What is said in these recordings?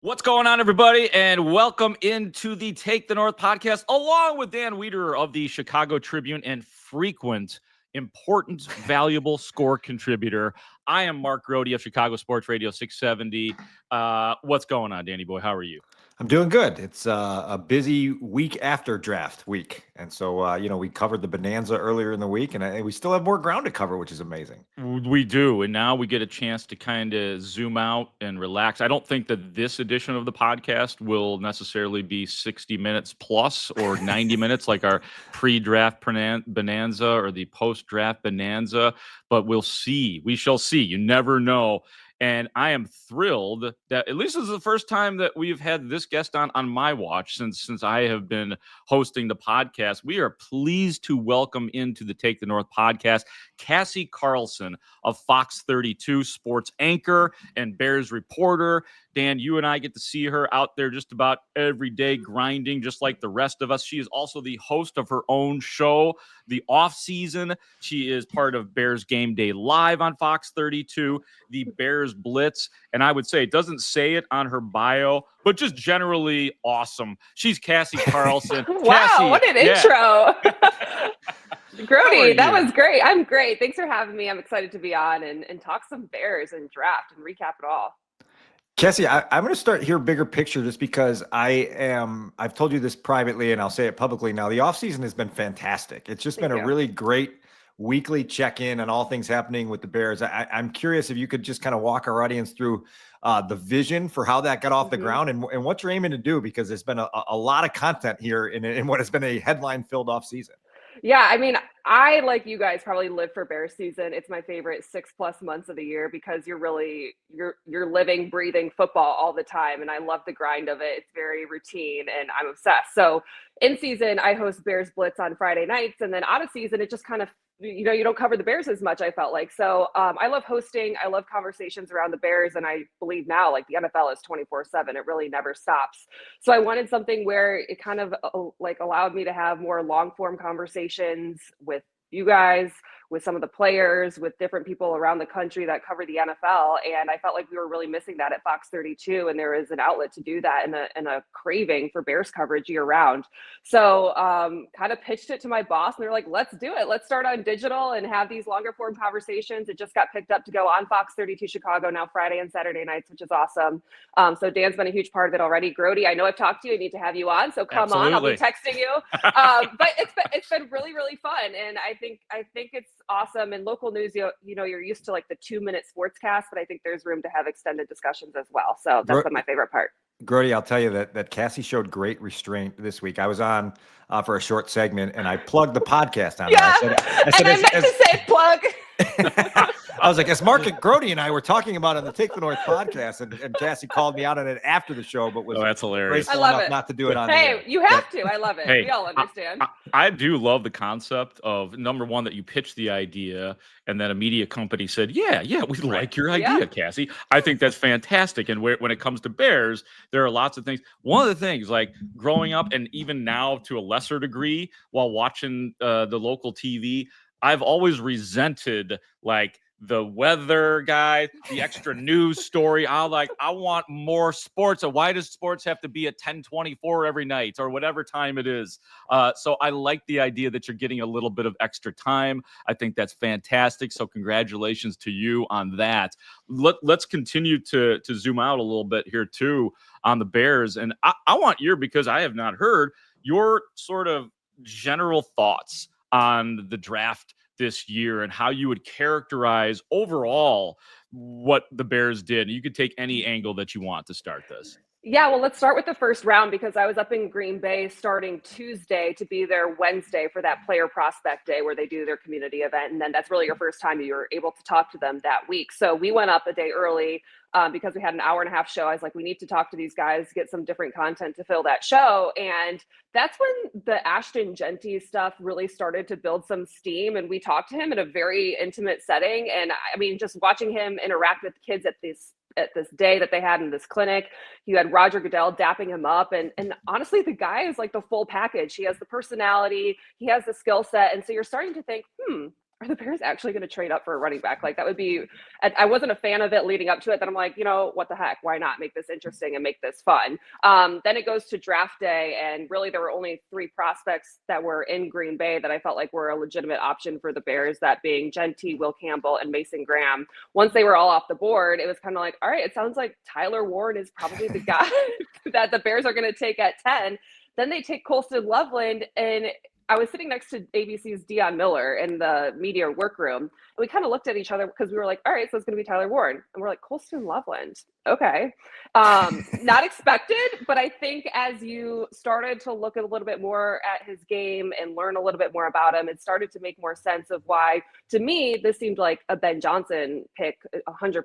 What's going on, everybody, and welcome into the Take the North podcast, along with Dan Wiederer of the Chicago Tribune and frequent, important, valuable score contributor. I am Mark Grote of Chicago Sports Radio 670. What's going on, Danny boy? How are you? I'm doing good. It's a busy week after draft week. And so, we covered the bonanza earlier in the week, and we still have more ground to cover, which is amazing. We do. And now we get a chance to kind of zoom out and relax. I don't think that this edition of the podcast will necessarily be 60 minutes plus or 90 minutes like our pre-draft bonanza or the post-draft bonanza, but we'll see. We shall see. You never know. And I am thrilled that at least this is the first time that we've had this guest on my watch since I have been hosting the podcast. We are pleased to welcome into the Take the North podcast Cassie Carlson of Fox 32, sports anchor and Bears reporter. Dan, you and I get to see her out there just about every day grinding, just like the rest of us. She is also the host of her own show, the Offseason. She is part of Bears Game Day Live on Fox 32, the Bears Blitz. And I would say it doesn't say it on her bio, but just generally awesome. She's Cassie Carlson. Wow, Cassie, what an intro. Grote, that was great. I'm great. Thanks for having me. I'm excited to be on and talk some Bears and draft and recap it all. Cassie, I'm going to start here bigger picture just because I've told you this privately and I'll say it publicly now. The offseason has been fantastic. It's just been a really great weekly check-in on all things happening with the Bears. I'm curious if you could just kind of walk our audience through the vision for how that got off the ground and what you're aiming to do, because there's been a lot of content here in what has been a headline-filled offseason. Yeah, I mean, I, like you guys, probably live for Bears season. It's my favorite 6+ months of the year because you're living, breathing football all the time. And I love the grind of it. It's very routine and I'm obsessed. So in season, I host Bears Blitz on Friday nights. And then out of season, it just kind of, you don't cover the Bears as much, I felt like. So I love hosting. I love conversations around the Bears. And I believe now, like, the NFL is 24/7. It really never stops. So I wanted something where it kind of allowed me to have more long form conversations with you guys, with some of the players, with different people around the country that cover the NFL. And I felt like we were really missing that at Fox 32. And there is an outlet to do that and a craving for Bears coverage year round. So kind of pitched it to my boss and they're like, let's do it. Let's start on digital and have these longer form conversations. It just got picked up to go on Fox 32 Chicago now Friday and Saturday nights, which is awesome. So Dan's been a huge part of it already. Grote, I know I've talked to you. I need to have you on. So come on, I'll be texting you. But it's been really, really fun. And I think it's awesome. And local news, you're used to like the 2-minute sportscast, but I think there's room to have extended discussions as well. So that's been my favorite part. Grote, I'll tell you that Cassie showed great restraint this week. I was on for a short segment and I plugged the podcast on. Yeah, I meant to say plug. I was like, as Mark and Grote and I were talking about on the Take the North podcast, and Cassie called me out on it after the show, but was that's hilarious. I love it. Not to do it on. Hey, you have to. I love it. We all understand. I do love the concept of, number one, that you pitched the idea and then a media company said, yeah, we like your idea, Cassie. I think that's fantastic. And when it comes to Bears, there are lots of things. One of the things, like growing up and even now to a lesser degree while watching the local TV, I've always resented like the weather guy, the extra news story. I want more sports. So why does sports have to be at 10:24 every night or whatever time it is? So I like the idea that you're getting a little bit of extra time. I think that's fantastic. So congratulations to you on that. Let's continue to zoom out a little bit here too on the Bears. And I want because I have not heard your sort of general thoughts on the draft this year and how you would characterize overall what the Bears did. You could take any angle that you want to start this. Yeah, well, let's start with the first round because I was up in Green Bay starting Tuesday to be there Wednesday for that player prospect day where they do their community event. And then that's really your first time you're able to talk to them that week. So we went up a day early because we had an hour-and-a-half show. I was like, we need to talk to these guys, get some different content to fill that show. And that's when the Ashton Genty stuff really started to build some steam. And we talked to him in a very intimate setting. And I mean, just watching him interact with kids at this day that they had in this clinic. You had Roger Goodell dapping him up. And honestly, the guy is like the full package. He has the personality, he has the skill set. And so you're starting to think, are the Bears actually going to trade up for a running back? Like that would be, I wasn't a fan of it leading up to it. Then I'm like, what the heck? Why not make this interesting and make this fun? Then it goes to draft day. And really there were only 3 prospects that were in Green Bay that I felt like were a legitimate option for the Bears, that being Genty, Will Campbell, and Mason Graham. Once they were all off the board, it was kind of like, all right, it sounds like Tyler Warren is probably the guy that the Bears are going to take at 10. Then they take Colston Loveland, and I was sitting next to ABC's Dion Miller in the media workroom, and we kind of looked at each other because we were like, all right, so it's going to be Tyler Warren. And we're like, Colston Loveland. Okay. Not expected, but I think as you started to look a little bit more at his game and learn a little bit more about him, it started to make more sense of why, to me, this seemed like a Ben Johnson pick 100%.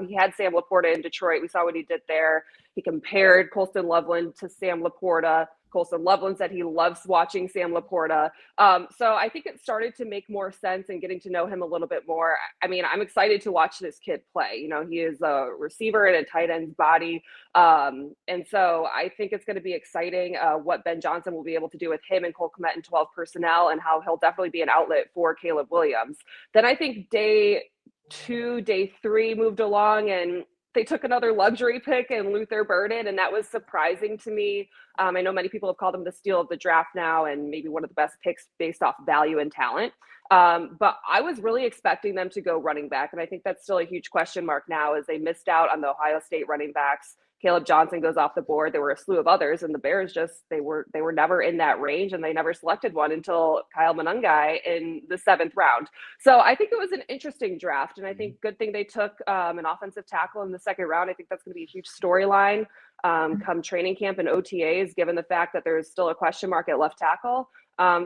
He had Sam Laporta in Detroit. We saw what he did there. He compared Colston Loveland to Sam Laporta. Colston Loveland said he loves watching Sam Laporta. So I think it started to make more sense and getting to know him a little bit more. I mean, I'm excited to watch this kid play. He is a receiver in a tight end's body. And so I think it's going to be exciting what Ben Johnson will be able to do with him and Cole Kmet in 12 personnel, and how he'll definitely be an outlet for Caleb Williams. Then I think day 2, day 3 moved along, and they took another luxury pick in Luther Burden, and that was surprising to me. I know many people have called him the steal of the draft now, and maybe one of the best picks based off value and talent. But I was really expecting them to go running back, and I think that's still a huge question mark now, as they missed out on the Ohio State running backs. Caleb Johnson goes off the board. There were a slew of others, and the Bears they were never in that range, and they never selected one until Kyle Monangai in the 7th round. So I think it was an interesting draft, and I think good thing they took an offensive tackle in the 2nd round. I think that's going to be a huge storyline come training camp and OTAs, given the fact that there's still a question mark at left tackle.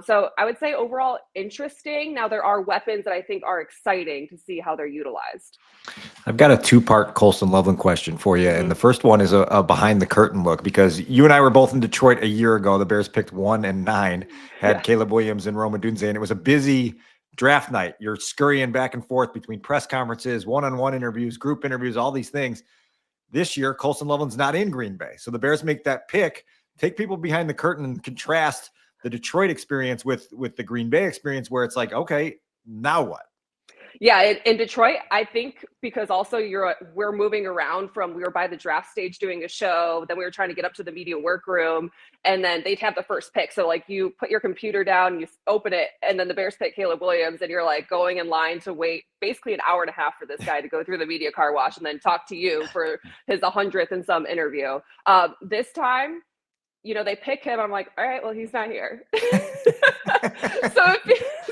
So I would say overall interesting. Now there are weapons that I think are exciting to see how they're utilized. I've got a 2-part Colston Loveland question for you. And the first one is a behind the curtain look, because you and I were both in Detroit a year ago. The Bears picked 1 and 9, had Caleb Williams and Rome Odunze, and it was a busy draft night. You're scurrying back and forth between press conferences, one-on-one interviews, group interviews, all these things. This year, Colston Loveland's not in Green Bay. So the Bears make that pick, take people behind the curtain and contrast the Detroit experience with the Green Bay experience, where it's like, okay, now what? Yeah, in Detroit, I think because also we're moving around we were by the draft stage doing a show, then we were trying to get up to the media workroom, and then they'd have the first pick. So like you put your computer down, you open it, and then the Bears pick Caleb Williams, and you're like going in line to wait basically an hour and a half for this guy to go through the media car wash and then talk to you for his 100th and some interview. This time, they pick him. I'm like, all right, well, he's not here.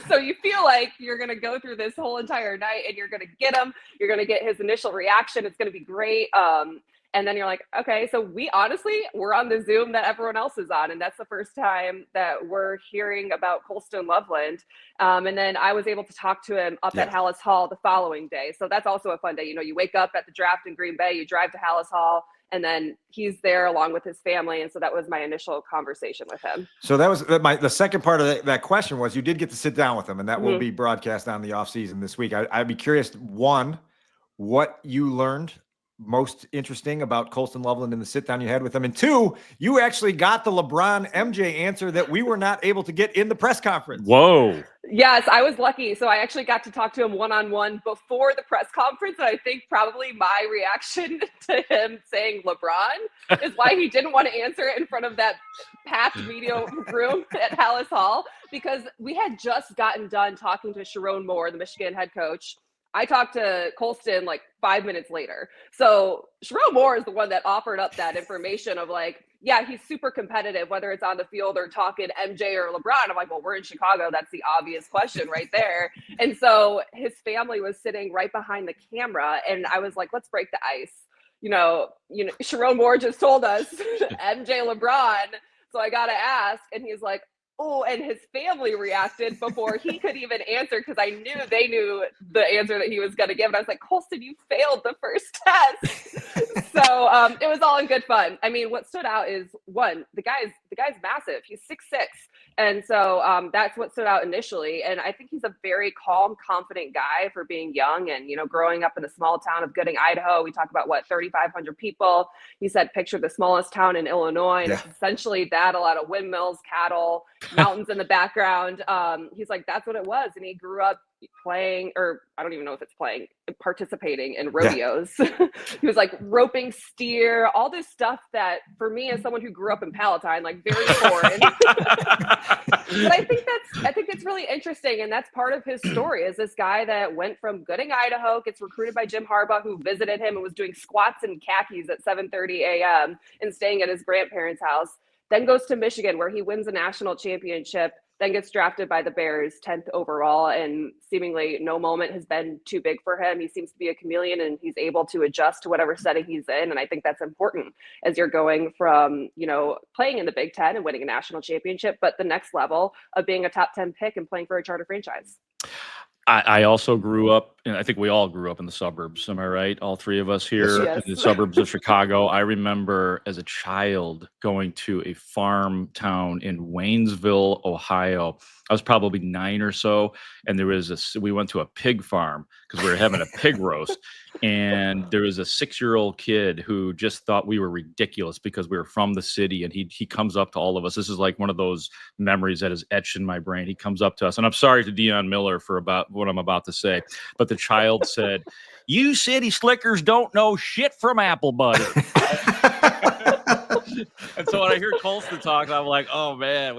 So you feel like you're going to go through this whole entire night and you're going to get him. You're going to get his initial reaction. It's going to be great. And then you're like, okay, so we're on the Zoom that everyone else is on. And that's the first time that we're hearing about Colston Loveland. And then I was able to talk to him up at Haugh Hall the following day. So that's also a fun day. You wake up at the draft in Green Bay, you drive to Haugh Hall, and then he's there along with his family. And so that was my initial conversation with him. So that was the second part of that question was, you did get to sit down with him, and that will be broadcast on the offseason this week. I'd be curious, 1, what you learned most interesting about Colston Loveland in the sit down you had with him, and 2, you actually got the LeBron MJ answer that we were not able to get in the press conference. Whoa. Yes, I was lucky. So I actually got to talk to him one-on-one before the press conference. And I think probably my reaction to him saying LeBron is why he didn't want to answer it in front of that packed media room at Haugh Hall, because we had just gotten done talking to Sharon Moore, the Michigan head coach. I talked to Colston like 5 minutes later. So Sharon Moore is the one that offered up that information of like, yeah, he's super competitive, whether it's on the field or talking MJ or LeBron. I'm like, well, we're in Chicago. That's the obvious question right there. And so his family was sitting right behind the camera. And I was like, let's break the ice. Sharon Moore just told us MJ LeBron. So I got to ask. And he's like, oh, and his family reacted before he could even answer, because I knew they knew the answer that he was going to give. And I was like, Colston, you failed the first test. So it was all in good fun. I mean, what stood out is, 1, the guy's massive. He's 6'6". And so that's what stood out initially. And I think he's a very calm, confident guy for being young and, growing up in the small town of Gooding, Idaho. We talk about 3,500 people. He said, picture the smallest town in Illinois. And it's essentially that, a lot of windmills, cattle, mountains in the background. He's like, that's what it was. And he grew up playing, or I don't even know if it's playing, participating in rodeos. Yeah. He was like roping steer, all this stuff that for me as someone who grew up in Palatine, like very foreign. But I think that's really interesting. And that's part of his story, is this guy that went from Gooding, Idaho, gets recruited by Jim Harbaugh, who visited him and was doing squats and khakis at 7:30 a.m. and staying at his grandparents' house. Then goes to Michigan, where he wins a national championship, then gets drafted by the Bears 10th overall, and seemingly no moment has been too big for him. He seems to be a chameleon, and he's able to adjust to whatever setting he's in. And I think that's important as you're going from, playing in the Big Ten and winning a national championship, but the next level of being a top 10 pick and playing for a charter franchise. I also grew up, and I think we all grew up in the suburbs. Am I right? All three of us here Yes. in the suburbs of Chicago. I remember as a child going to a farm town in Waynesville, Ohio. I was probably 9 or so, and we went to a pig farm because we were having a pig roast. And there was a 6-year-old kid who just thought we were ridiculous because we were from the city. And he comes up to all of us. This is like one of those memories that is etched in my brain. He comes up to us, and I'm sorry to Dion Miller for about what I'm about to say, but the child said, "You city slickers don't know shit from apple butter." And so when I hear Colston talk, I'm like, oh man,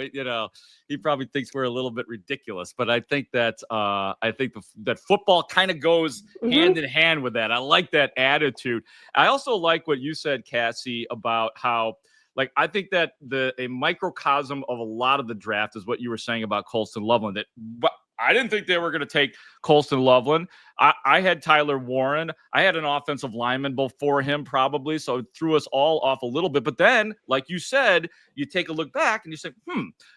he probably thinks we're a little bit ridiculous. But I think that that football kind of goes hand in hand with that. I like that attitude. I also like what you said, Cassie, about how, like, I think that a microcosm of a lot of the draft is what you were saying about Colston Loveland. But I didn't think they were going to take Colston Loveland. I had Tyler Warren. I had an offensive lineman before him, probably. So it threw us all off a little bit. But then, like you said, you take a look back and you say,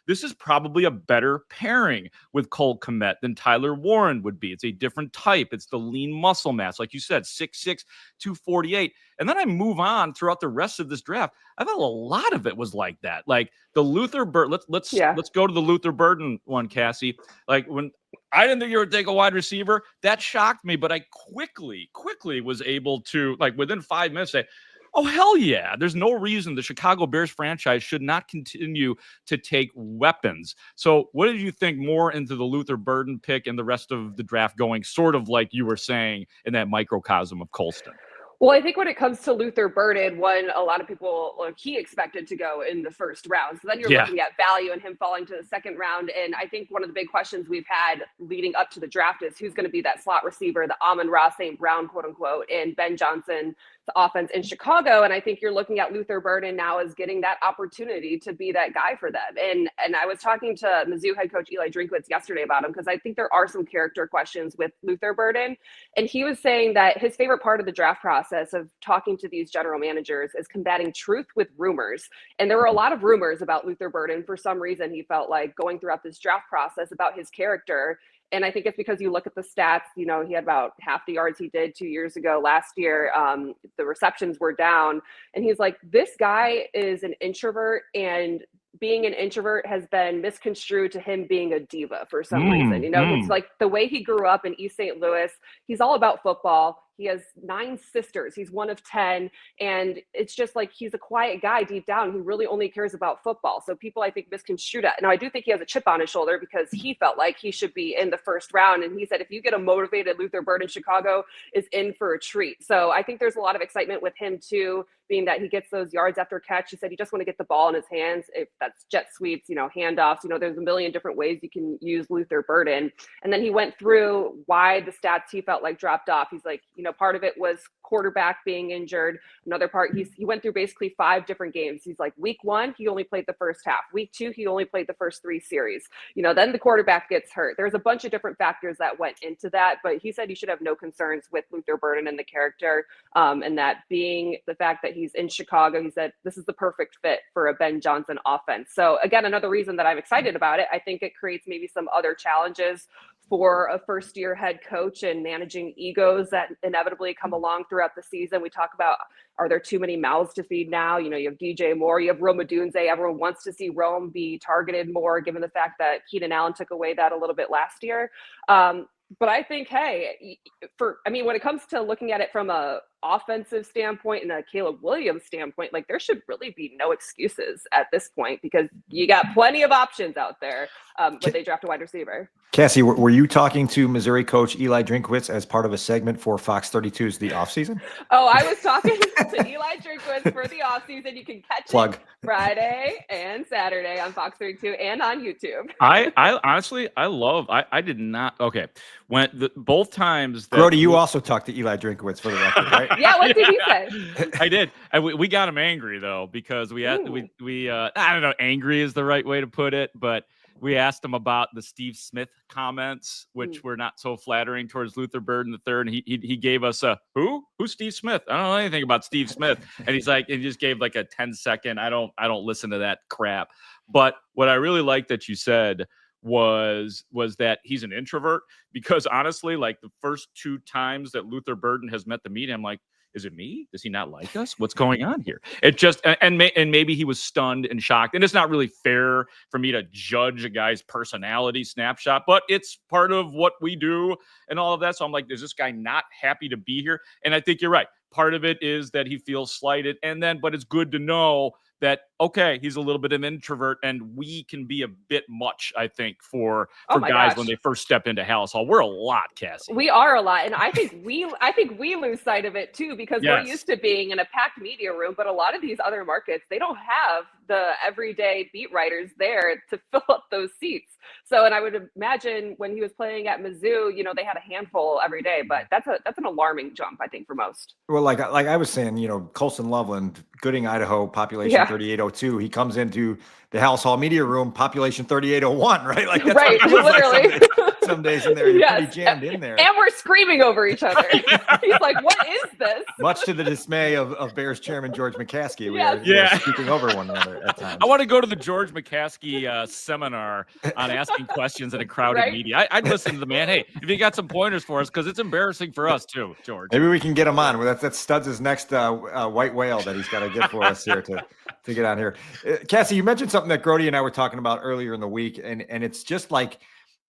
this is probably a better pairing with Cole Kmet than Tyler Warren would be. It's a different type. It's the lean muscle mass. Like you said, 6'6", 248. And then I move on throughout the rest of this draft. I thought a lot of it was like that. Like the Luther Burden. Let's go to the Luther Burden one, Cassie. Like when I didn't think you would take a wide receiver, that shocked me, but I quickly was able to, like, within 5 minutes, say, oh, hell yeah. There's no reason the Chicago Bears franchise should not continue to take weapons. So what did you think more into the Luther Burden pick and the rest of the draft going sort of like you were saying in that microcosm of Colston? Well, I think when it comes to Luther Burden, a lot of people, he expected to go in the first round. So then you're looking at value and him falling to the second round. And I think one of the big questions we've had leading up to the draft is who's going to be that slot receiver, the Amon-Ra St. Brown, quote unquote, and Ben Johnson, the offense in Chicago. And I think you're looking at Luther Burden now as getting that opportunity to be that guy for them. And I was talking to Mizzou head coach Eli Drinkwitz yesterday about him, because I think there are some character questions with Luther Burden. And he was saying that his favorite part of the draft process of talking to these general managers is combating truth with rumors. And there were a lot of rumors about Luther Burden. For some reason, he felt like going throughout this draft process about his character. And I think it's because you look at the stats, he had about half the yards he did 2 years ago. Last year, the receptions were down. And he's like, this guy is an introvert, and being an introvert has been misconstrued to him being a diva for some reason. It's like the way he grew up in East St. Louis. He's all about football. He has 9 sisters. He's one of 10. And it's just like, he's a quiet guy deep down who really only cares about football. So people, I think, misconstrue that. Now, I do think he has a chip on his shoulder because he felt like he should be in the first round. And he said, if you get a motivated Luther Burden, Chicago is in for a treat. So I think there's a lot of excitement with him too, being that he gets those yards after catch. He said he just want to get the ball in his hands. If that's jet sweeps, handoffs, there's a million different ways you can use Luther Burden. And then he went through why the stats he felt like dropped off. He's like, part of it was quarterback being injured. Another part, he went through basically 5 different games. He's like, week 1, he only played the first half. Week 2, he only played the first 3 series. Then the quarterback gets hurt. There's a bunch of different factors that went into that, but he said he should have no concerns with Luther Burden and the character, and that being the fact that he's in Chicago, he said this is the perfect fit for a Ben Johnson offense. So again, another reason that I'm excited about it. I think it creates maybe some other challenges for a first-year head coach and managing egos that inevitably come along throughout the season. We talk about, are there too many mouths to feed now? You have DJ Moore, you have Rome Odunze. Everyone wants to see Rome be targeted more, given the fact that Keenan Allen took away that a little bit last year. But I think, when it comes to looking at it from a offensive standpoint and a Caleb Williams standpoint, like there should really be no excuses at this point because you got plenty of options out there when they draft a wide receiver. Cassie, were you talking to Missouri coach Eli Drinkwitz as part of a segment for Fox 32's The Offseason? Oh, I was talking to Eli Drinkwitz for The Offseason. You can catch it Friday and Saturday on Fox 32 and on YouTube. I honestly, I did not. Okay. Both times. Grote, you also talked to Eli Drinkwitz for the record, right? Yeah. What did he say? I did. We got him angry though, because I don't know, angry is the right way to put it, but we asked him about the Steve Smith comments, which were not so flattering towards Luther Burden III. And he gave us who's Steve Smith? I don't know anything about Steve Smith. And he's like, he just gave like a 10-second. I don't listen to that crap. But what I really liked that you said was that he's an introvert, because honestly, like the first 2 times that Luther Burden has met the media, I'm like, is it me? Does he not like us? What's going on here? It just and maybe he was stunned and shocked. And it's not really fair for me to judge a guy's personality snapshot, but it's part of what we do and all of that. So I'm like, is this guy not happy to be here? And I think you're right. Part of it is that he feels slighted, but it's good to know that, okay, he's a little bit of an introvert, and we can be a bit much, I think, for guys when they first step into Halas Hall. We're a lot, Cassie. We are a lot, and I think we lose sight of it too, because we're used to being in a packed media room, but a lot of these other markets, they don't have the everyday beat writers there to fill up those seats. So, and I would imagine when he was playing at Mizzou, they had a handful every day, but that's an alarming jump, I think, for most. Well, like I was saying, Colston Loveland, Gooding, Idaho, population 3802. He comes into the Halas Hall media room, population 3801, right? Like that's right, literally. Some days in there, you're pretty jammed in there. And we're screaming over each other. He's like, what is this? Much to the dismay of Bears chairman George McCaskey. We are speaking over one another at times. I want to go to the George McCaskey seminar on asking questions in a crowded media. I'd listen to the man. Hey, if you got some pointers for us, because it's embarrassing for us too, George. Maybe we can get him on. That's Studs' next white whale that he's got to get for us here to get on here. Cassie, you mentioned something that Grote and I were talking about earlier in the week, and it's just like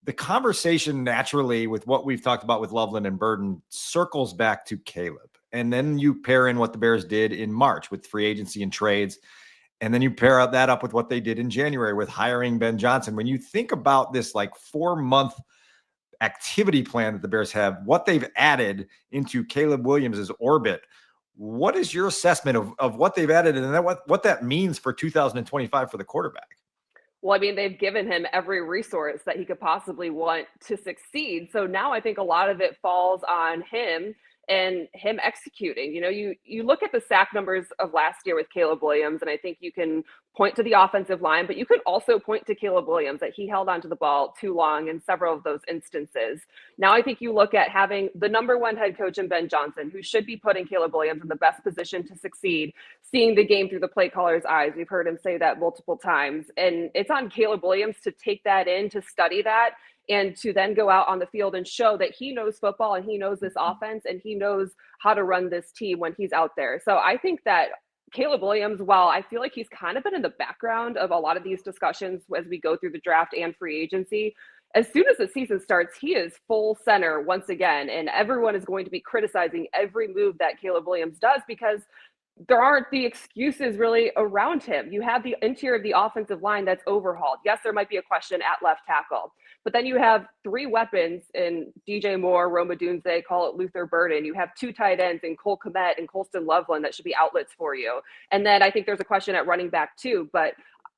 the conversation naturally with what we've talked about with Loveland and Burden circles back to Caleb. And then you pair in what the Bears did in March with free agency and trades. And then you pair that up with what they did in January with hiring Ben Johnson. When you think about this like 4-month activity plan that the Bears have, what they've added into Caleb Williams' orbit, what is your assessment of what they've added and what that means for 2025 for the quarterback? Well, I mean, they've given him every resource that he could possibly want to succeed. So now I think a lot of it falls on him and him executing. You look at the sack numbers of last year with Caleb Williams, and I think you can point to the offensive line, but you could also point to Caleb Williams that he held onto the ball too long in several of those instances. Now I think you look at having the number 1 head coach in Ben Johnson, who should be putting Caleb Williams in the best position to succeed, seeing the game through the play caller's eyes. We've heard him say that multiple times. And it's on Caleb Williams to take that in, to study that, and to then go out on the field and show that he knows football and he knows this offense and he knows how to run this team when he's out there. So I think that Caleb Williams, while I feel like he's kind of been in the background of a lot of these discussions as we go through the draft and free agency, as soon as the season starts, he is full center once again. And everyone is going to be criticizing every move that Caleb Williams does because there aren't the excuses really around him. You have the interior of the offensive line that's overhauled. Yes, there might be a question at left tackle, but then you have 3 weapons in DJ Moore, Rome Odunze, call it Luther Burden. You have 2 tight ends in Cole Kmet and Colston Loveland that should be outlets for you. And then I think there's a question at running back too, but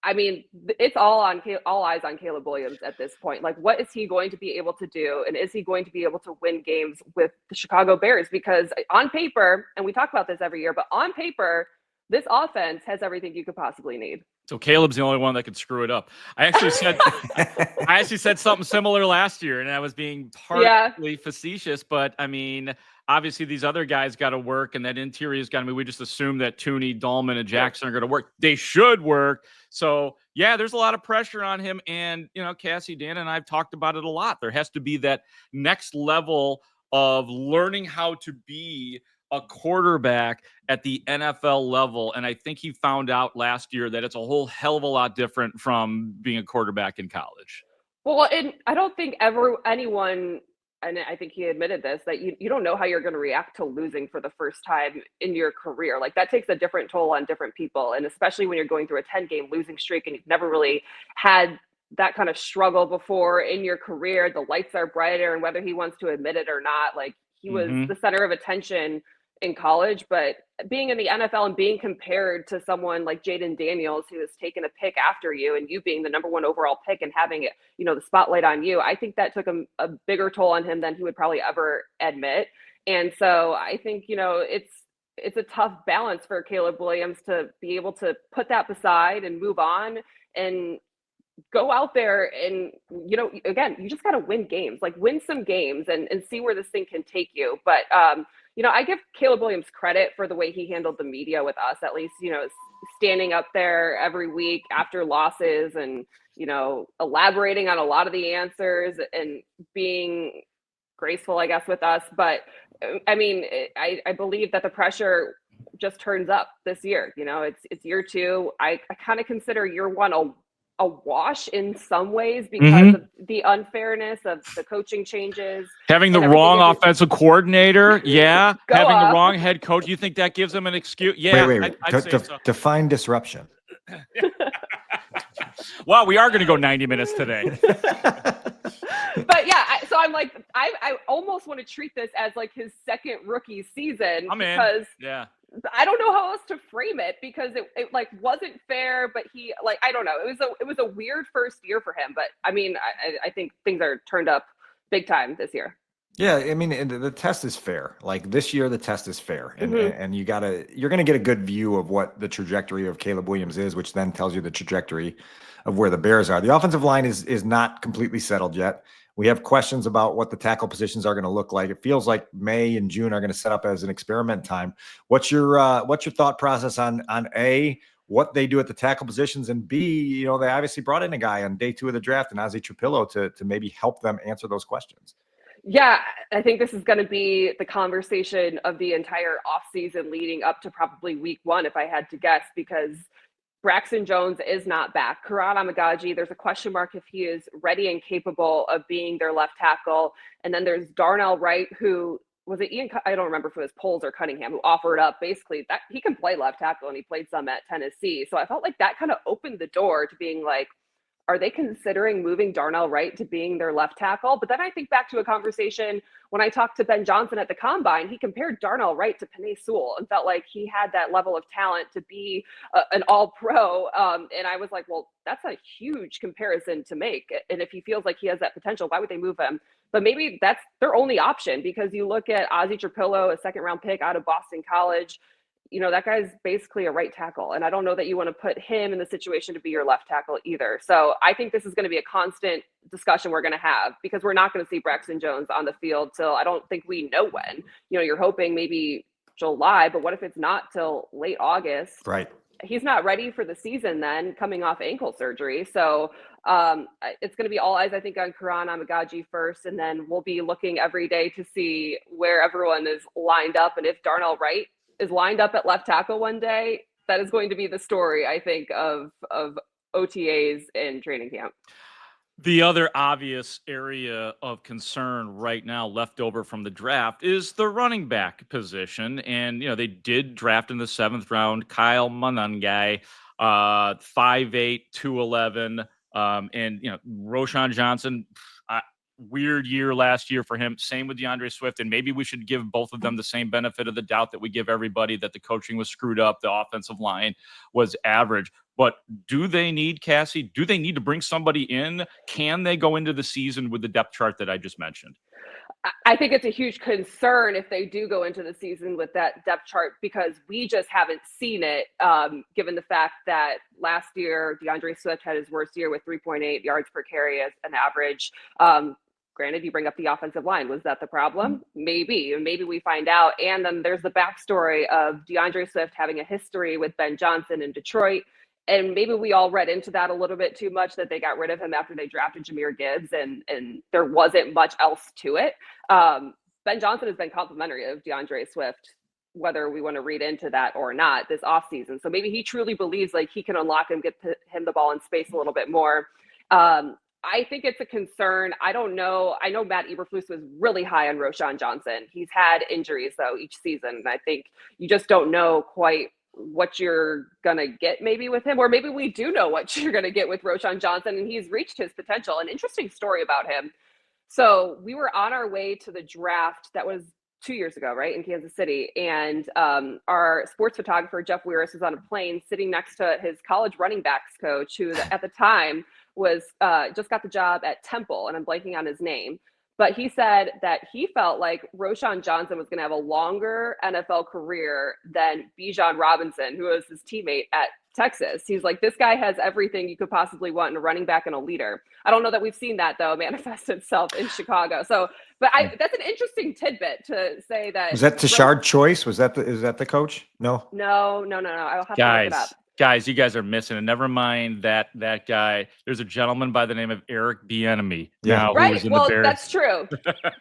I mean, it's all eyes on Caleb Williams at this point. Like, what is he going to be able to do? And is he going to be able to win games with the Chicago Bears? Because on paper, and we talk about this every year, but on paper, this offense has everything you could possibly need. So Caleb's the only one that could screw it up. I actually said something similar last year, and I was being partly facetious, but I mean, obviously these other guys got to work, and that interior is got to be. We just assume that Tooney, Dahlman, and Jackson are going to work. They should work. So yeah, there's a lot of pressure on him, and Cassie, Dan, and I've talked about it a lot. There has to be that next level of learning how to be a quarterback at the NFL level. And I think he found out last year that it's a whole hell of a lot different from being a quarterback in college. Well, and I don't think anyone and I think he admitted this, that you don't know how you're going to react to losing for the first time in your career. Like that takes a different toll on different people. And especially when you're going through a 10-game losing streak and you've never really had that kind of struggle before in your career, the lights are brighter, and whether he wants to admit it or not, like he was the center of attention in college, but being in the NFL and being compared to someone like Jaden Daniels, who has taken a pick after you, and you being the number 1 overall pick and having it, the spotlight on you, I think that took a bigger toll on him than he would probably ever admit. And so I think, it's a tough balance for Caleb Williams to be able to put that beside and move on and go out there and, again, you just got to win games, like win some games and see where this thing can take you. But, I give Caleb Williams credit for the way he handled the media with us, at least, standing up there every week after losses and, elaborating on a lot of the answers and being graceful, I guess, with us. But I mean, I believe that the pressure just turns up this year. It's year 2. I kind of consider year 1 a wash in some ways because of the unfairness of the coaching changes. Having the wrong offensive coordinator. Yeah. Having the wrong head coach. You think that gives them an excuse? Yeah. Wait. I'd say so. Define disruption. Well, we are going to go 90 minutes today. But yeah, so I'm like, I almost want to treat this as like his second rookie season because I don't know how else to frame it because it like wasn't fair, but he like, I don't know. It was a weird first year for him, but I mean, I think things are turned up big time this year. Yeah, I mean, the test is fair. Like this year, the test is fair, and you're gonna get a good view of what the trajectory of Caleb Williams is, which then tells you the trajectory of where the Bears are. The offensive line is not completely settled yet. We have questions about what the tackle positions are going to look like. It feels like May and June are going to set up as an experiment time. What's your thought process on A, what they do at the tackle positions, and B, they obviously brought in a guy on day 2 of the draft, and Ozzie Trapillo, to maybe help them answer those questions. Yeah, I think this is going to be the conversation of the entire offseason leading up to probably week 1, if I had to guess, because Braxton Jones is not back. Karan Amagaji, there's a question mark if he is ready and capable of being their left tackle. And then there's Darnell Wright, who was it I don't remember if it was Poles or Cunningham, who offered up basically that he can play left tackle, and he played some at Tennessee. So I felt like that kind of opened the door to being like, are they considering moving Darnell Wright to being their left tackle? But then I think back to a conversation when I talked to Ben Johnson at the Combine. He compared Darnell Wright to Penei Sewell and felt like he had that level of talent to be an all-pro. And I was like, well, that's a huge comparison to make. And if he feels like he has that potential, why would they move him? But maybe that's their only option, because you look at Ozzie Trapillo, a second-round pick out of Boston College. That guy's basically a right tackle. And I don't know that you want to put him in the situation to be your left tackle either. So I think this is going to be a constant discussion we're going to have, because we're not going to see Braxton Jones on the field till I don't think we know when. You're hoping maybe July, but what if it's not till late August? Right. He's not ready for the season then, coming off ankle surgery. So it's going to be all eyes, I think, on Karan Amagaji first, and then we'll be looking every day to see where everyone is lined up. And if Darnell Wright is lined up at left tackle one day, that is going to be the story, I think, of OTAs in training camp. The other obvious area of concern right now left over from the draft is the running back position. And, they did draft in the 7th round Kyle Monangai, 5'8", 211. And, Roschon Johnson, weird year last year for him. Same with DeAndre Swift. And maybe we should give both of them the same benefit of the doubt that we give everybody, that the coaching was screwed up, the offensive line was average. But do they need, Cassie? Do they need to bring somebody in? Can they go into the season with the depth chart that I just mentioned? I think it's a huge concern if they do go into the season with that depth chart, because we just haven't seen it, given the fact that last year DeAndre Swift had his worst year with 3.8 yards per carry as an average. Granted, you bring up the offensive line. Was that the problem? Maybe we find out. And then there's the backstory of DeAndre Swift having a history with Ben Johnson in Detroit. And maybe we all read into that a little bit too much, that they got rid of him after they drafted Jahmyr Gibbs, and there wasn't much else to it. Ben Johnson has been complimentary of DeAndre Swift, whether we want to read into that or not, this offseason. So maybe he truly believes like he can unlock him, get him the ball in space a little bit more. I think it's a concern. I don't know. I know Matt Eberflus was really high on Roschon Johnson. He's had injuries though each season. And I think you just don't know quite what you're going to get maybe with him, or maybe we do know what you're going to get with Roschon Johnson and he's reached his potential. An interesting story about him. So we were on our way to the draft. That was 2 years ago, right, in Kansas City. And our sports photographer, Jeff Weiris, was on a plane sitting next to his college running backs coach, who at the time was just got the job at Temple, and I'm blanking on his name. But he said that he felt like Roschon Johnson was going to have a longer NFL career than Bijan Robinson, who was his teammate at Texas. He's like, this guy has everything you could possibly want in a running back and a leader. I don't know that we've seen that, though, manifest itself in Chicago. So, but that's an interesting tidbit to say that. Was that Tashard Choice? Is that the coach? No. I'll have to look it up. Guys, you guys are missing it. Never mind that guy. There's a gentleman by the name of Eric Bieniemy. Yeah, right. Well, that's true.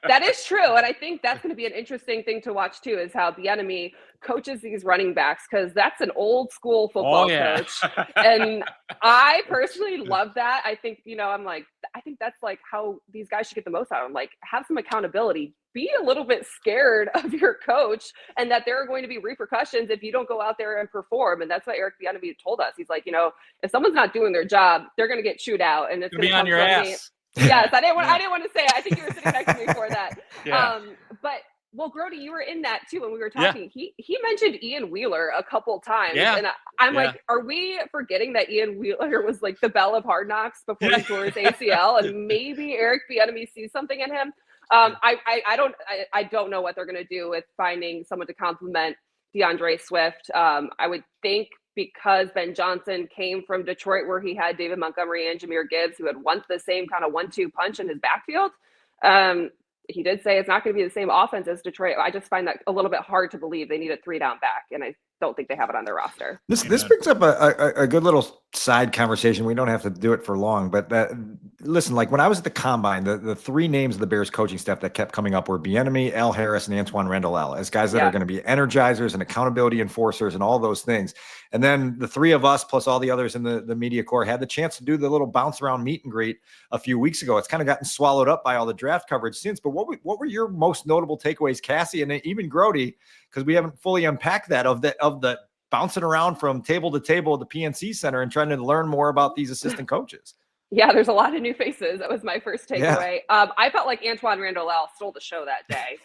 That is true, and I think that's going to be an interesting thing to watch too. Is how Bieniemy coaches these running backs, because that's an old school football coach, and I personally love that. I think I think that's like how these guys should get the most out of them. Like, have some accountability. Be a little bit scared of your coach, and that there are going to be repercussions if you don't go out there and perform. And that's what Eric Bieniemy told us. He's like, if someone's not doing their job, they're going to get chewed out, and it's going to be on your ass. Yes, I didn't want to say it. I think you were sitting next to me for that. Yeah. But well, Grote, you were in that too when we were talking. Yeah. He mentioned Ian Wheeler a couple times, and I'm like, are we forgetting that Ian Wheeler was like the belle of Hard Knocks before he tore his ACL, and maybe Eric Bieniemy sees something in him? I don't know what they're going to do with finding someone to complement DeAndre Swift. I would think because Ben Johnson came from Detroit, where he had David Montgomery and Jahmyr Gibbs, who had the same kind of 1-2 punch in his backfield. He did say it's not going to be the same offense as Detroit. I just find that a little bit hard to believe. They need a 3-down back, and I don't think they have it on their roster. This brings up a good little side conversation. We don't have to do it for long, but listen, like when I was at the Combine, the three names of the Bears coaching staff that kept coming up were Bieniemy, Al Harris, and Antoine Randall as guys that are going to be energizers and accountability enforcers and all those things. And then the three of us plus all the others in the media corps had the chance to do the little bounce around meet and greet a few weeks ago. It's kind of gotten swallowed up by all the draft coverage since. But what were your most notable takeaways, Cassie, and even Grote, because we haven't fully unpacked that of the bouncing around from table to table at the PNC Center and trying to learn more about these assistant coaches? Yeah, there's a lot of new faces. That was my first takeaway. Yeah. I felt like Antoine Randall stole the show that day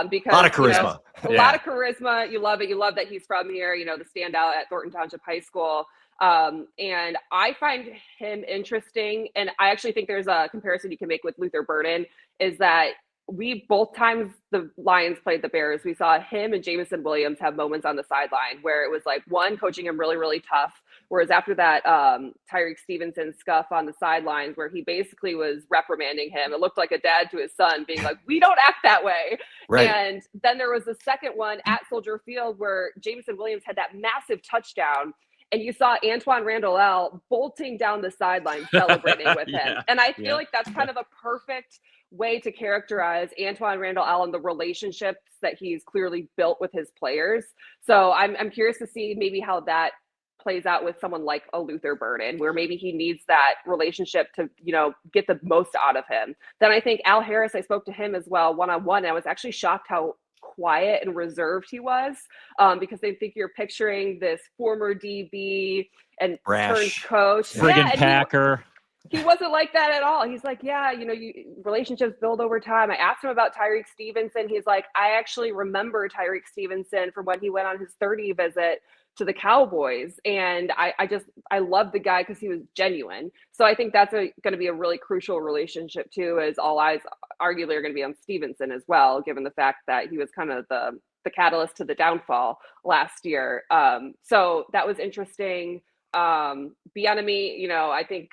because a lot of charisma. A lot of charisma. You love it. You love that he's from here. The standout at Thornton Township High School. And I find him interesting. And I actually think there's a comparison you can make with Luther Burden, is that both times the Lions played the Bears, we saw him and Jameson Williams have moments on the sideline where it was like one coaching him really, really tough. Whereas after that, Tyreek Stevenson scuff on the sidelines where he basically was reprimanding him. It looked like a dad to his son being like, we don't act that way. Right. And then there was the second one at Soldier Field where Jameson Williams had that massive touchdown. And you saw Antoine Randall bolting down the sideline celebrating with him. And I feel like that's kind of a perfect way to characterize Antoine Randall and the relationships that he's clearly built with his players. So I'm curious to see maybe how that plays out with someone like a Luther Burden, where maybe he needs that relationship to, get the most out of him. Then I think Al Harris, I spoke to him as well one-on-one. I was actually shocked how quiet and reserved he was, because they think you're picturing this former DB and turned coach. Friggin' Packer. He wasn't like that at all. He's like, relationships build over time. I asked him about Tyreek Stevenson. He's like, I actually remember Tyreek Stevenson from when he went on his 30 visit to the Cowboys. And I love the guy because he was genuine. So I think that's going to be a really crucial relationship too, as all eyes arguably are going to be on Stevenson as well, given the fact that he was kind of the catalyst to the downfall last year. So that was interesting. Bieniemy, I think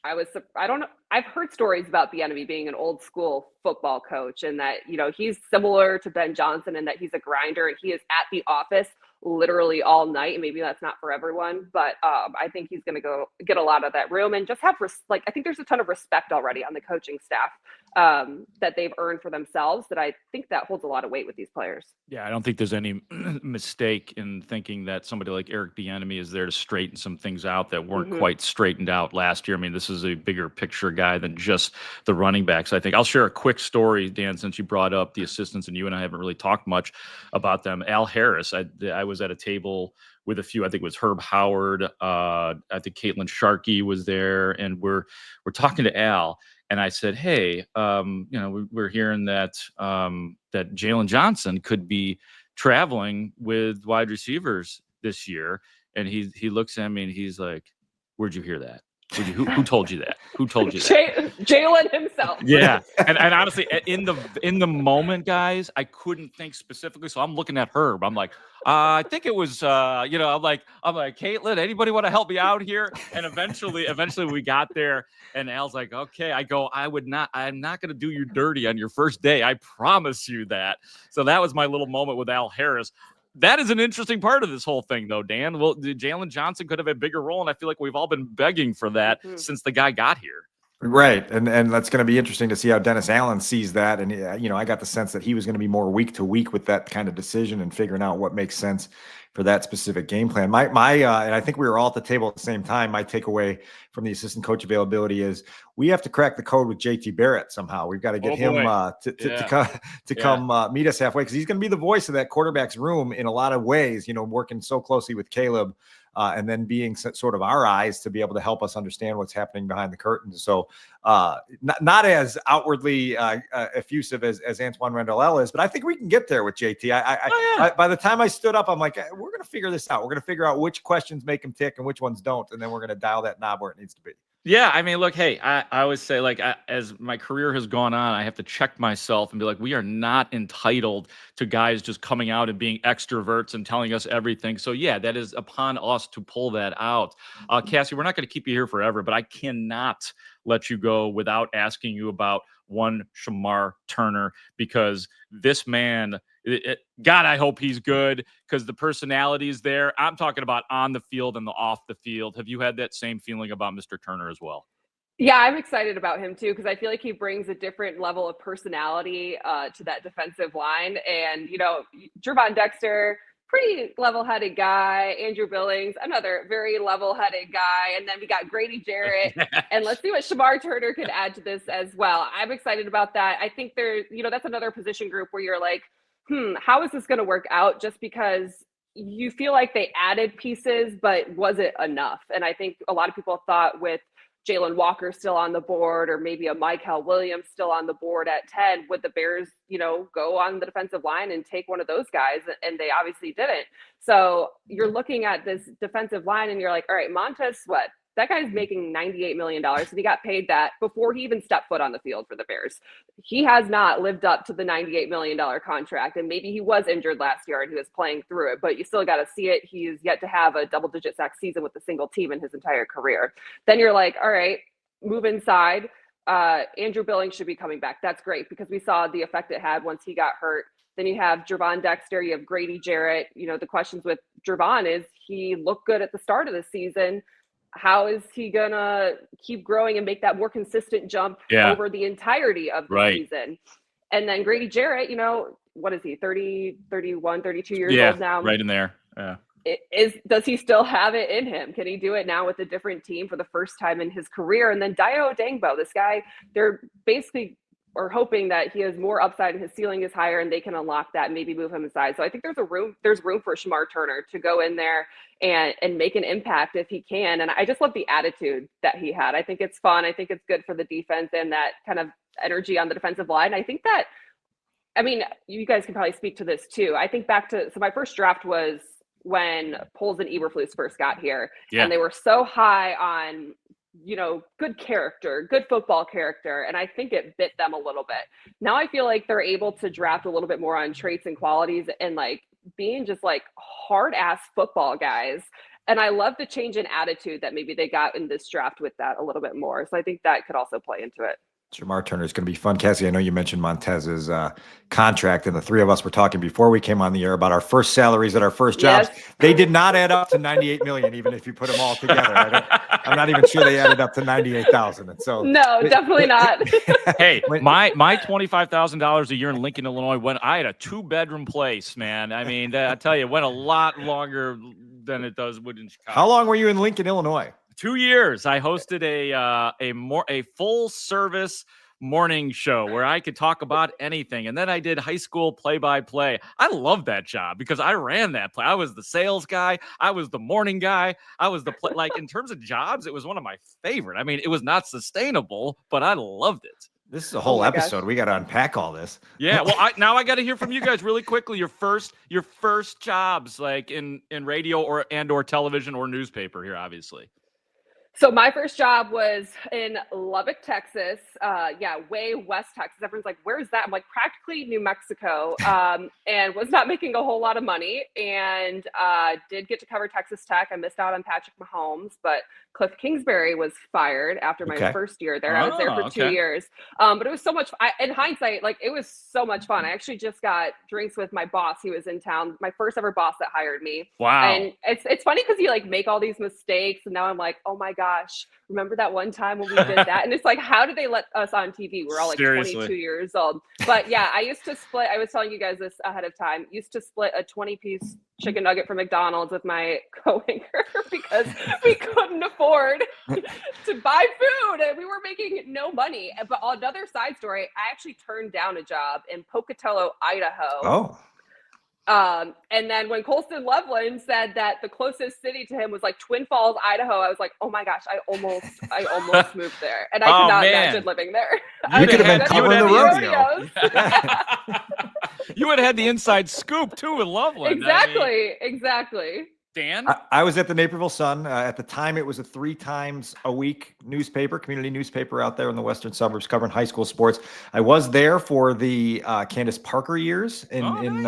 I don't know. I've heard stories about Bieniemy being an old school football coach, and that, he's similar to Ben Johnson in that he's a grinder and he is at the office literally all night. And maybe that's not for everyone, but I think he's going to go get a lot of that room and just have I think there's a ton of respect already on the coaching staff that they've earned for themselves, that I think that holds a lot of weight with these players. Yeah, I don't think there's any mistake in thinking that somebody like Eric Bieniemy is there to straighten some things out that weren't quite straightened out last year. I mean, this is a bigger picture guy than just the running backs. I think I'll share a quick story, Dan, since you brought up the assistants, and you and I haven't really talked much about them. Al Harris, I was at a table with a few. I think it was Herb Howard. I think Caitlin Sharkey was there, and we're talking to Al. And I said, "Hey, we're hearing that that Jalen Johnson could be traveling with wide receivers this year." And he looks at me and he's like, "Where'd you hear that? Who told you that? Who told you that?" Jalen himself. Yeah, and honestly, in the moment, guys, I couldn't think specifically, so I'm looking at Herb. I'm like, I think it was, I'm like, Caitlin, anybody want to help me out here? And eventually, we got there, and Al's like, okay. I go, I'm not going to do you dirty on your first day. I promise you that. So that was my little moment with Al Harris. That is an interesting part of this whole thing, though, Dan. Well, Jalen Johnson could have a bigger role, and I feel like we've all been begging for that since the guy got here. Right. And that's going to be interesting to see how Dennis Allen sees that. And, I got the sense that he was going to be more week to week with that kind of decision and figuring out what makes sense for that specific game plan. And I think we were all at the table at the same time. My takeaway from the assistant coach availability is we have to crack the code with JT Barrett somehow. We've got to get him to come meet us halfway, because he's going to be the voice of that quarterback's room in a lot of ways, working so closely with Caleb. And then being sort of our eyes to be able to help us understand what's happening behind the curtains. So not as outwardly effusive as Antoine Randall is, but I think we can get there with JT. By the time I stood up, I'm like, we're going to figure this out. We're going to figure out which questions make him tick and which ones don't. And then we're going to dial that knob where it needs to be. Yeah, I mean, look, hey, I always say, like, as my career has gone on, I have to check myself and be like, we are not entitled to guys just coming out and being extroverts and telling us everything. So, yeah, that is upon us to pull that out. Cassie, we're not going to keep you here forever, but I cannot let you go without asking you about one Shamar Turner, because this man, God, I hope he's good, because the personality is there. I'm talking about on the field and the off the field. Have you had that same feeling about Mr. Turner as well? Yeah, I'm excited about him too, because I feel like he brings a different level of personality to that defensive line. And, Gervon Dexter, pretty level-headed guy. Andrew Billings, another very level-headed guy. And then we got Grady Jarrett. And let's see what Shamar Turner could add to this as well. I'm excited about that. I think there's, that's another position group where you're like, how is this going to work out? Just because you feel like they added pieces, but was it enough? And I think a lot of people thought with Jalen Walker still on the board, or maybe a Michael Williams still on the board at 10, would the Bears, go on the defensive line and take one of those guys? And they obviously didn't. So you're looking at this defensive line and you're like, all right, Montez Sweat, that guy's making $98 million. And he got paid that before he even stepped foot on the field for the Bears. He has not lived up to the $98 million contract. And maybe he was injured last year and he was playing through it, but you still got to see it. He's yet to have a double-digit sack season with a single team in his entire career. Then you're like, all right, move inside. Andrew Billings should be coming back. That's great, because we saw the effect it had once he got hurt. Then you have Gervon Dexter, you have Grady Jarrett. The questions with Gervon is, he looked good at the start of the season. How is he going to keep growing and make that more consistent jump over the entirety of the season? And then Grady Jarrett, what is he, 30, 31, 32 years old now? Right in there. Yeah. Does he still have it in him? Can he do it now with a different team for the first time in his career? And then Dio Dangbo, this guy, they're basically are hoping that he has more upside and his ceiling is higher and they can unlock that and maybe move him aside. So I think there's room for Shamar Turner to go in there and make an impact if he can. And I just love the attitude that he had. I think it's fun. I think it's good for the defense and that kind of energy on the defensive line. I think that, you guys can probably speak to this too. I think so my first draft was when Poles and Eberflus first got here, and they were so high on, good character, good football character. And I think it bit them a little bit. Now I feel like they're able to draft a little bit more on traits and qualities and like being just like hard ass football guys. And I love the change in attitude that maybe they got in this draft with that a little bit more. So I think that could also play into it. Jamar Turner is going to be fun. Cassie, I know you mentioned Montez's contract, and the three of us were talking before we came on the air about our first salaries at our first jobs. Yes. They did not add up to 98 million, even if you put them all together. I'm not even sure they added up to 98,000. And so, no, definitely not. Hey, my $25,000 a year in Lincoln, Illinois, when I had a 2-bedroom place, man. I mean, I tell you, it went a lot longer than it does in Chicago. How long were you in Lincoln, Illinois? 2 years. I hosted a full service morning show where I could talk about anything. And then I did high school play-by-play. I loved that job because I ran that play. I was the sales guy. I was the morning guy. I was like, in terms of jobs, it was one of my favorite. I mean, it was not sustainable, but I loved it. This is a whole episode. Gosh. We got to unpack all this. Yeah. Well, now I got to hear from you guys really quickly. Your first jobs, like in radio or television or newspaper here, obviously. So my first job was in Lubbock, Texas. Way west Texas. Everyone's like, where's that? I'm like, practically New Mexico, and was not making a whole lot of money, and did get to cover Texas Tech. I missed out on Patrick Mahomes, but Cliff Kingsbury was fired after my first year there. I was there for 2 years. But it was so much fun. In hindsight, like, it was so much fun. I actually just got drinks with my boss. He was in town, my first ever boss that hired me. Wow. And it's funny because you like make all these mistakes, and now I'm like, oh my gosh, remember that one time when we did that? And it's like, how did they let us on TV? We're all like Seriously. 22 years old. But yeah, I used to split. I was telling you guys this ahead of time. Used to split a 20-piece chicken nugget from McDonald's with my co-anchor because we couldn't afford to buy food and we were making no money. But another side story, I actually turned down a job in Pocatello, Idaho. And then when Colston Loveland said that the closest city to him was like Twin Falls, Idaho, I was like, oh my gosh, I almost moved there. And I could not imagine living there. You could have been covering the rodeo. You would have had the inside scoop too with Loveland. Exactly. Dan? I was at the Naperville Sun. At the time, it was a 3 times a week newspaper, community newspaper out there in the western suburbs covering high school sports. I was there for the Candace Parker years in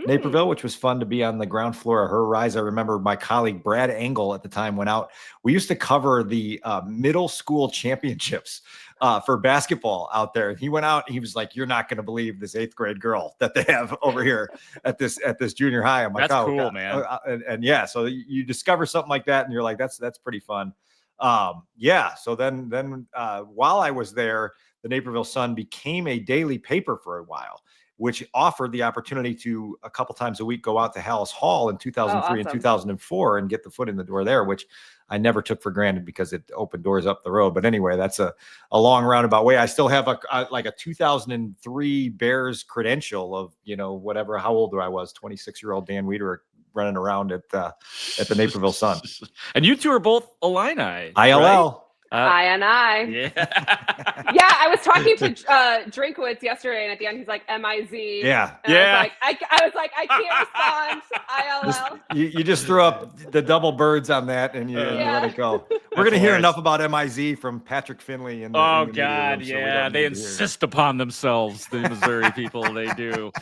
Naperville, which was fun to be on the ground floor of her rise. I remember my colleague Brad Engel at the time went out. We used to cover the middle school championships for basketball out there. And he went out and he was like, you're not going to believe this 8th grade girl that they have over here at this junior high. I'm like, that's cool, man. And yeah, so you discover something like that and you're like, that's pretty fun. So then while I was there, the Naperville Sun became a daily paper for a while, which offered the opportunity to a couple times a week go out to Haugh in 2003 and 2004 and get the foot in the door there, which I never took for granted because it opened doors up the road. But anyway, that's a long roundabout way. I still have a 2003 Bears credential of, whatever, how old I was, 26-year-old Dan Wiederer running around at the Naperville Sun. And you two are both Illini. ILL. I. Yeah, I was talking to Drinkwitz yesterday, and at the end he's like M-I-Z. Yeah. I was like, I can't respond. ILL. You just threw up the double birds on that, and you let it go. We're going to hear enough about M-I-Z from Patrick Finley. They insist upon themselves, the Missouri people. They do.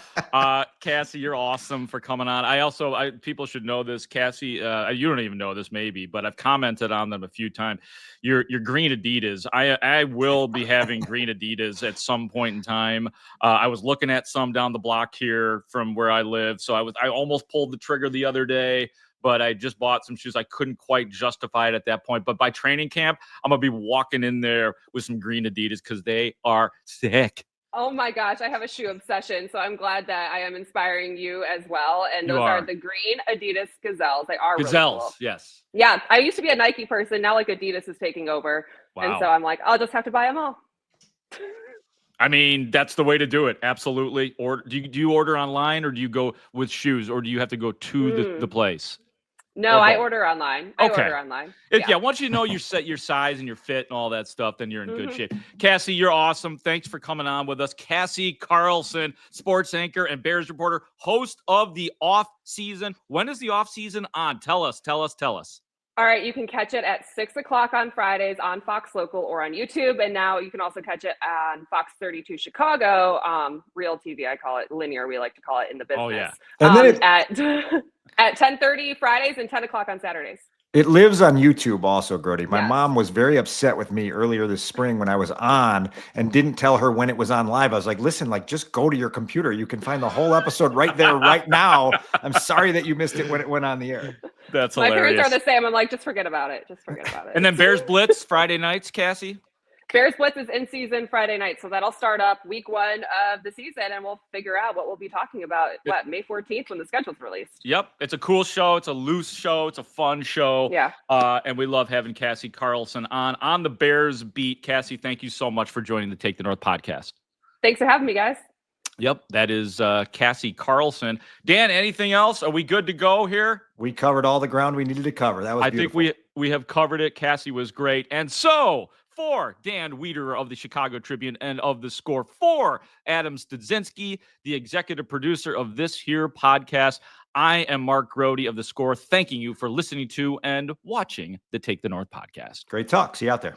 Cassie, you're awesome for coming on. People should know this. Cassie, you don't even know this maybe, but I've commented on them a few times. Your green Adidas. I will be having green Adidas at some point in time. I was looking at some down the block here from where I live. So I almost pulled the trigger the other day, but I just bought some shoes. I couldn't quite justify it at that point. But by training camp, I'm going to be walking in there with some green Adidas because they are sick. Oh my gosh, I have a shoe obsession. So I'm glad that I am inspiring you as well. And those are the green Adidas Gazelles. They are Gazelles, really cool. Yes. Yeah, I used to be a Nike person. Now like Adidas is taking over. Wow. And so I'm like, I'll just have to buy them all. I mean, that's the way to do it. Absolutely. Or do you order online, or do you go with shoes, or do you have to go to the place? No, I order online. Yeah, once you know your size and your fit and all that stuff, then you're in good shape. Cassie, you're awesome. Thanks for coming on with us. Cassie Carlson, sports anchor and Bears reporter, host of the Off Season. When is the Off Season on? Tell us. All right, you can catch it at 6 o'clock on Fridays on Fox Local or on YouTube. And now you can also catch it on Fox 32 Chicago, Real TV, I call it, linear, we like to call it in the business. Oh, yeah. And then at 10:30 Fridays and 10 o'clock on Saturdays. It lives on YouTube also, Grote. My Yes. mom was very upset with me earlier this spring when I was on and didn't tell her when it was on live. I was like, listen, like just go to your computer. You can find the whole episode right there, right now. I'm sorry that you missed it when it went on the air. That's My hilarious. parents are the same. I'm like, just forget about it. Just forget about it. And then Bears Blitz Friday nights, Cassie? Bears Blitz is in season Friday night. So that'll start up week 1 of the season, and we'll figure out what we'll be talking about, May 14th when the schedule's released. Yep. It's a cool show. It's a loose show. It's a fun show. Yeah. And we love having Cassie Carlson on the Bears beat. Cassie, thank you so much for joining the Take the North podcast. Thanks for having me, guys. Yep. That is Cassie Carlson. Dan, anything else? Are we good to go here? We covered all the ground we needed to cover. That was beautiful. I think we have covered it. Cassie was great. And so for Dan Wiederer of the Chicago Tribune and of The Score, for Adam Studzinski, the executive producer of this here podcast, I am Mark Grote of The Score, thanking you for listening to and watching the Take the North podcast. Great talk. See you out there.